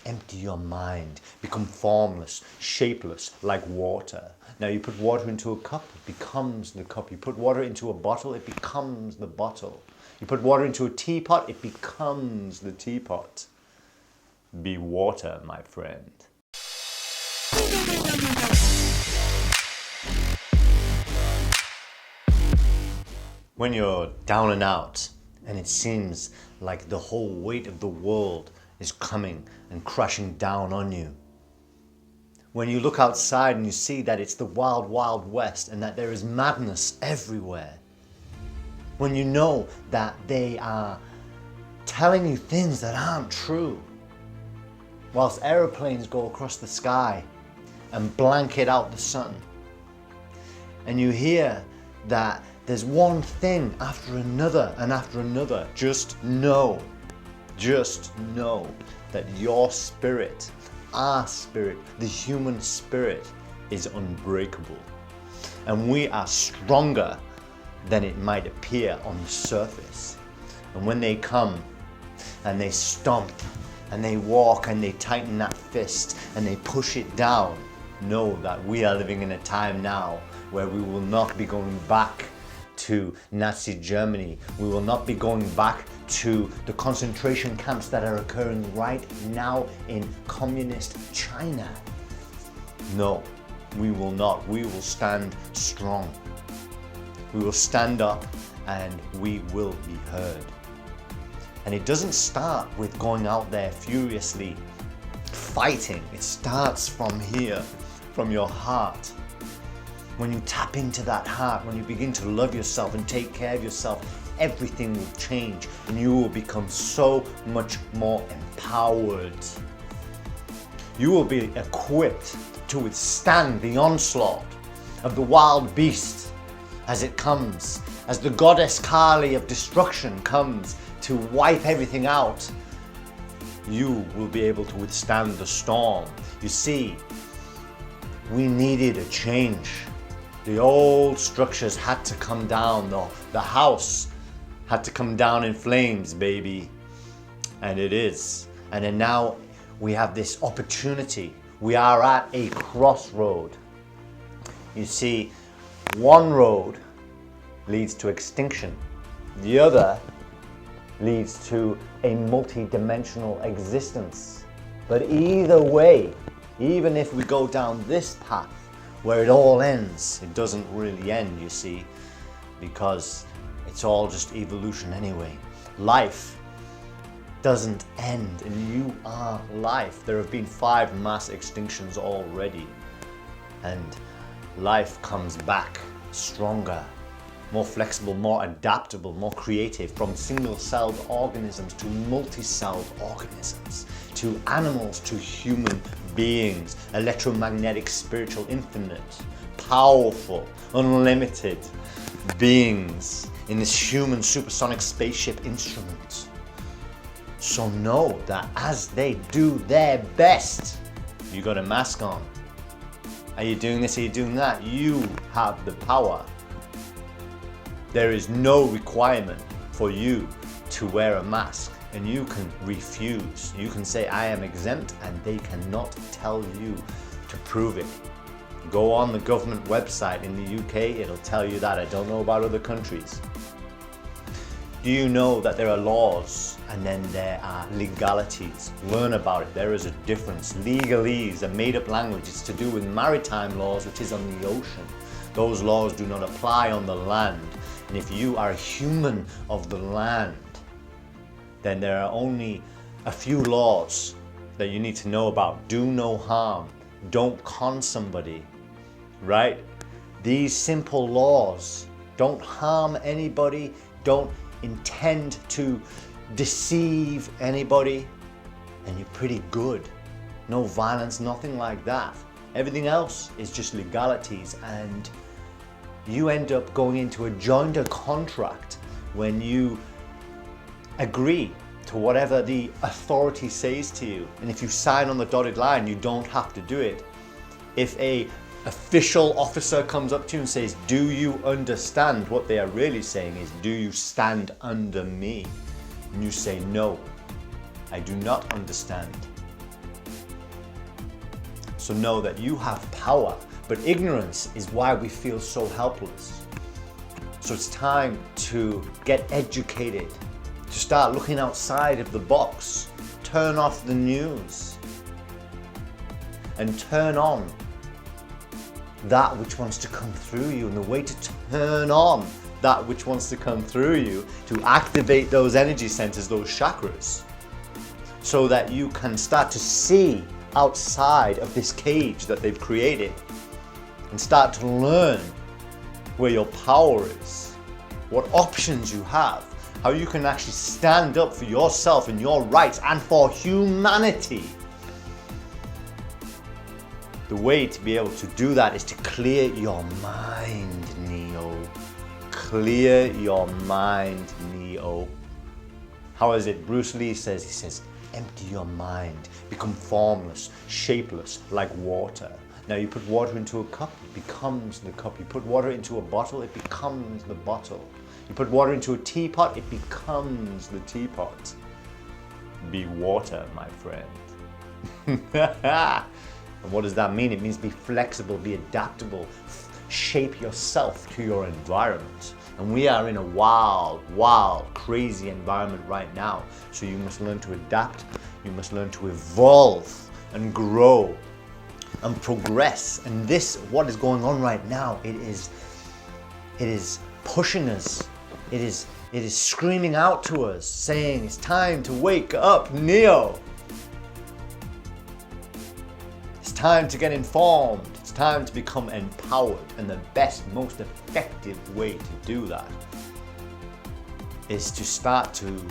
empty your mind, become formless, shapeless, like water. Now you put water into a cup, it becomes the cup. You put water into a bottle, it becomes the bottle. You put water into a teapot, it becomes the teapot. Be water, my friend. When you're down and out, and it seems like the whole weight of the world is coming and crashing down on you. When you look outside and you see that it's the wild, wild west and that there is madness everywhere. When you know that they are telling you things that aren't true. Whilst aeroplanes go across the sky and blanket out the sun. And you hear that there's one thing after another and after another. Just know that your spirit, our spirit, the human spirit is unbreakable. And we are stronger than it might appear on the surface. And when they come and they stomp and they walk and they tighten that fist and they push it down, know that we are living in a time now where we will not be going back to Nazi Germany. We will not be going back to the concentration camps that are occurring right now in communist China. No, we will not. We will stand strong. We will stand up and we will be heard. And it doesn't start with going out there furiously fighting. It starts from here, from your heart. When you tap into that heart, when you begin to love yourself and take care of yourself, everything will change and you will become so much more empowered. You will be equipped to withstand the onslaught of the wild beast as it comes, as the goddess Kali of destruction comes to wipe everything out. You will be able to withstand the storm. You see, we needed a change. The old structures had to come down, though. The house had to come down in flames, baby. And it is. And then now we have this opportunity. We are at a crossroad. You see, one road leads to extinction. The other leads to a multi-dimensional existence. But either way, even if we go down this path, where it all ends, it doesn't really end, you see, because it's all just evolution anyway. Life doesn't end, and you are life. There have been 5 mass extinctions already, and life comes back stronger, more flexible, more adaptable, more creative, from single-celled organisms to multi-celled organisms, to animals to human beings, electromagnetic, spiritual, infinite, powerful, unlimited beings in this human supersonic spaceship instrument. So know that as they do their best, you got a mask on. Are you doing this? Are you doing that? You have the power. There is no requirement for you to wear a mask, and you can refuse. You can say, I am exempt, and they cannot tell you to prove it. Go on the government website in the UK, it'll tell you that. I don't know about other countries. Do you know that there are laws and then there are legalities? Learn about it. There is a difference. Legalese, a made-up language. It's to do with maritime laws, which is on the ocean. Those laws do not apply on the land. And if you are a human of the land, then there are only a few laws that you need to know about. Do no harm. Don't con somebody, right? These simple laws. Don't harm anybody. Don't intend to deceive anybody. And you're pretty good. No violence, nothing like that. Everything else is just legalities, and you end up going into a joinder contract when you agree to whatever the authority says to you. And if you sign on the dotted line, you don't have to do it. If a official officer comes up to you and says, do you understand? What they are really saying is, do you stand under me? And you say, no, I do not understand. So know that you have power, but ignorance is why we feel so helpless. So it's time to get educated, to start looking outside of the box, turn off the news, and turn on that which wants to come through you. And the way to turn on that which wants to come through you, to activate those energy centers, those chakras, so that you can start to see outside of this cage that they've created and start to learn where your power is, what options you have, how you can actually stand up for yourself and your rights and for humanity. The way to be able to do that is to clear your mind, Neo. Clear your mind, Neo. How is it? Bruce Lee says, empty your mind, become formless, shapeless, like water. Now you put water into a cup, it becomes the cup. You put water into a bottle, it becomes the bottle. You put water into a teapot, it becomes the teapot. Be water, my friend. And what does that mean? It means be flexible, be adaptable, shape yourself to your environment. And we are in a wild, crazy environment right now. So you must learn to adapt, you must learn to evolve and grow and progress. And this, what is going on right now, it is pushing us. It is screaming out to us, saying it's time to wake up, Neo. It's time to get informed. It's time to become empowered. And the best, most effective way to do that is to start to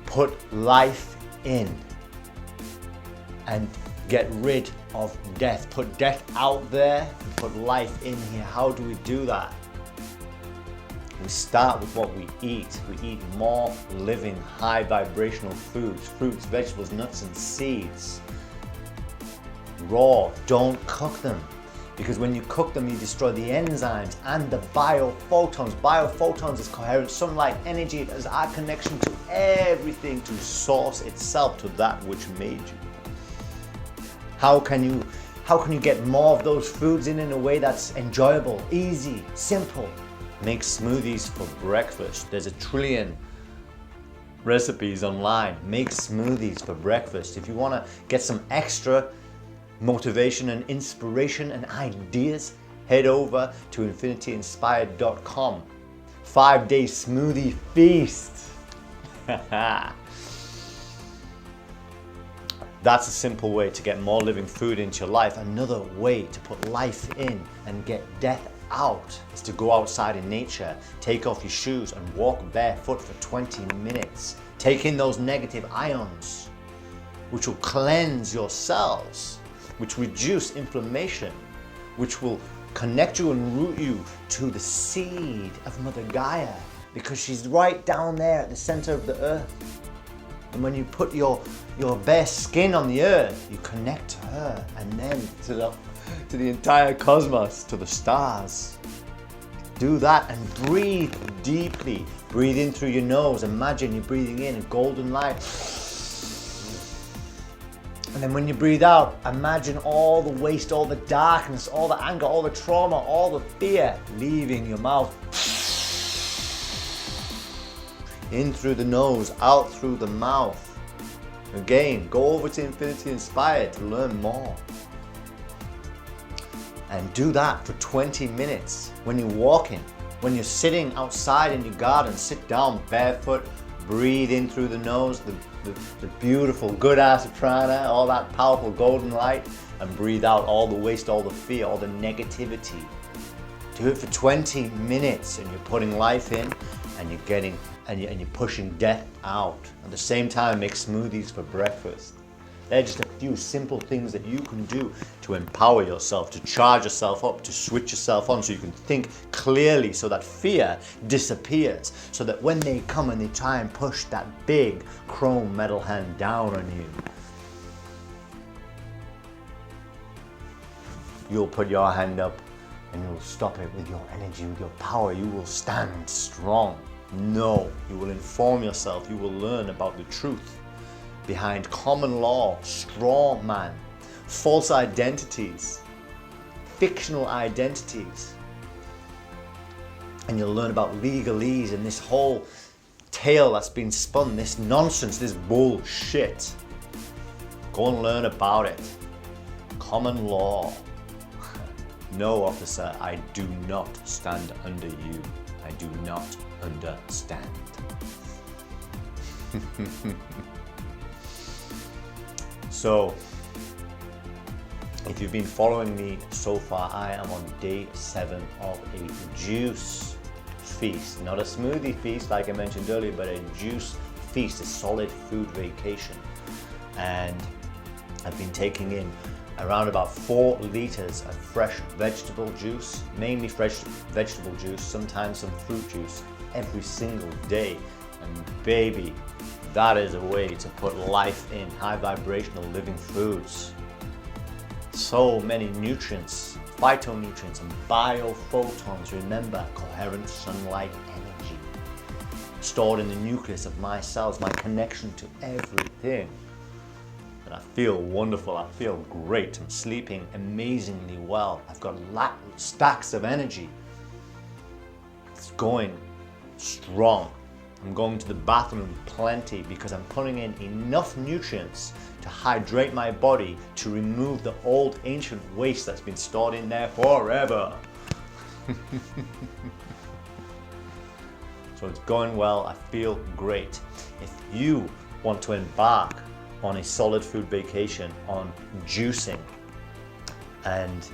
put life in and get rid of death. Put death out there and put life in here. How do we do that? We start with what we eat. We eat more living, high vibrational foods, fruits, vegetables, nuts, and seeds. Raw, don't cook them. Because when you cook them, you destroy the enzymes and the biophotons. Biophotons is coherent sunlight energy. It has our connection to everything, to source itself, to that which made you. How can you get more of those foods in a way that's enjoyable, easy, simple? Make smoothies for breakfast. There's a trillion recipes online. Make smoothies for breakfast. If you want to get some extra motivation and inspiration and ideas, head over to infinityinspired.com. 5-day smoothie feast. That's a simple way to get more living food into your life. Another way to put life in and get death out is to go outside in nature, take off your shoes and walk barefoot for 20 minutes. Take in those negative ions, which will cleanse your cells, which reduce inflammation, which will connect you and root you to the seed of Mother Gaia, because she's right down there at the center of the earth. And when you put your bare skin on the earth, you connect to her and then to the entire cosmos, to the stars. Do that and breathe deeply. Breathe in through your nose. Imagine you're breathing in a golden light. And then when you breathe out, imagine all the waste, all the darkness, all the anger, all the trauma, all the fear leaving your mouth. In through the nose, out through the mouth. Again, go over to Infinity Inspired to learn more. And do that for 20 minutes. When you're walking, when you're sitting outside in your garden, sit down barefoot, breathe in through the nose, the beautiful good ass prana, all that powerful golden light, and breathe out all the waste, all the fear, all the negativity. Do it for 20 minutes and you're putting life in and you're pushing death out. At the same time, make smoothies for breakfast. They're just a few simple things that you can do to empower yourself, to charge yourself up, to switch yourself on so you can think clearly, so that fear disappears, so that when they come and they try and push that big chrome metal hand down on you, you'll put your hand up and you'll stop it with your energy, with your power. You will stand strong. No, you will inform yourself. You will learn about the truth behind common law, straw man, false identities, fictional identities. And you'll learn about legalese and this whole tale that's been spun, this nonsense, this bullshit. Go and learn about it. Common law. No, officer, I do not stand under you. I do not understand. So, if you've been following me so far, I am on day 7 of a juice feast. Not a smoothie feast like I mentioned earlier, but a juice feast, a solid food vacation. And I've been taking in around about 4 liters of fresh vegetable juice, mainly fresh vegetable juice, sometimes some fruit juice, every single day. And baby, that is a way to put life in high vibrational living foods. So many nutrients, phytonutrients and biophotons. Remember, coherent sunlight energy stored in the nucleus of my cells, my connection to everything. And I feel wonderful, I feel great. I'm sleeping amazingly well. I've got stacks of energy. It's going strong. I'm going to the bathroom plenty because I'm putting in enough nutrients to hydrate my body, to remove the old ancient waste that's been stored in there forever. So it's going well, I feel great. If you want to embark on a solid food vacation, on juicing, and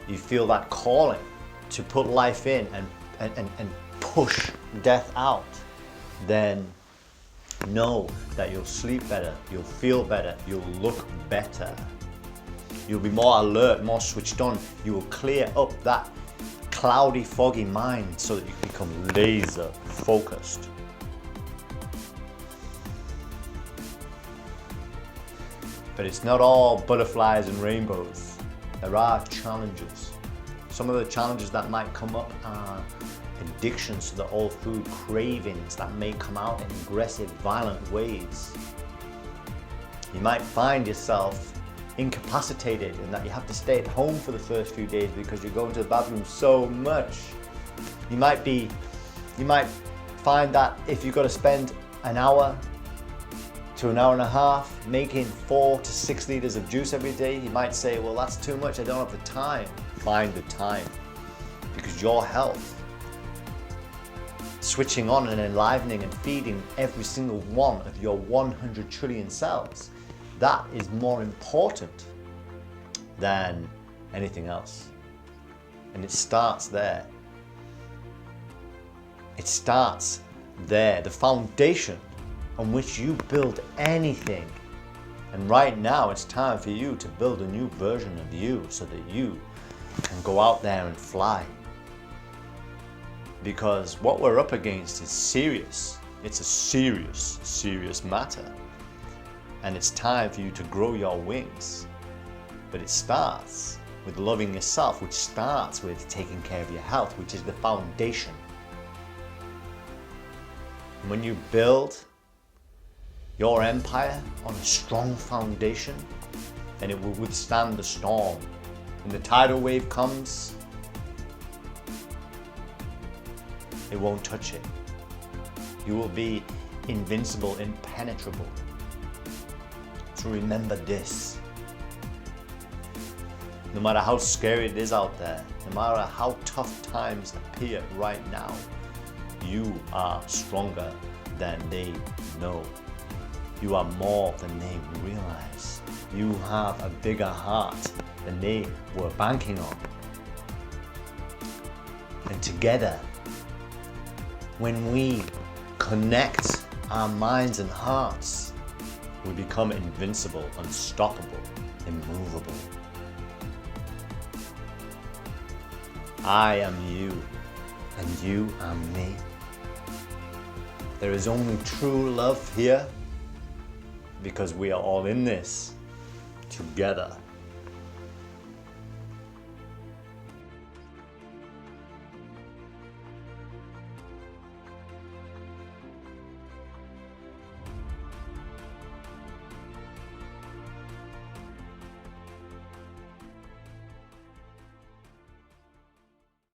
you feel that calling to put life in and push death out, then know that you'll sleep better, you'll feel better, you'll look better. You'll be more alert, more switched on. You will clear up that cloudy, foggy mind so that you can become laser focused. But it's not all butterflies and rainbows. There are challenges. Some of the challenges that might come up are addictions to the old food, cravings that may come out in aggressive, violent ways. You might find yourself incapacitated and that you have to stay at home for the first few days because you're going to the bathroom so much. You might find that if you've got to spend an hour to an hour and a half making 4 to 6 liters of juice every day, you might say, well, that's too much, I don't have the time. Find the time, because your health, switching on and enlivening and feeding every single one of your 100 trillion cells, that is more important than anything else. And it starts there. It starts there, the foundation on which you build anything. And right now it's time for you to build a new version of you so that you can go out there and fly. Because what we're up against is serious. It's a serious, serious matter. And it's time for you to grow your wings. But it starts with loving yourself, which starts with taking care of your health, which is the foundation. And when you build your empire on a strong foundation, then it will withstand the storm. When the tidal wave comes, it won't touch it. You will be invincible, impenetrable. So remember this. No matter how scary it is out there, no matter how tough times appear right now, you are stronger than they know. You are more than they realize. You have a bigger heart than they were banking on. And together, when we connect our minds and hearts, we become invincible, unstoppable, immovable. I am you, and you are me. There is only true love here because we are all in this together.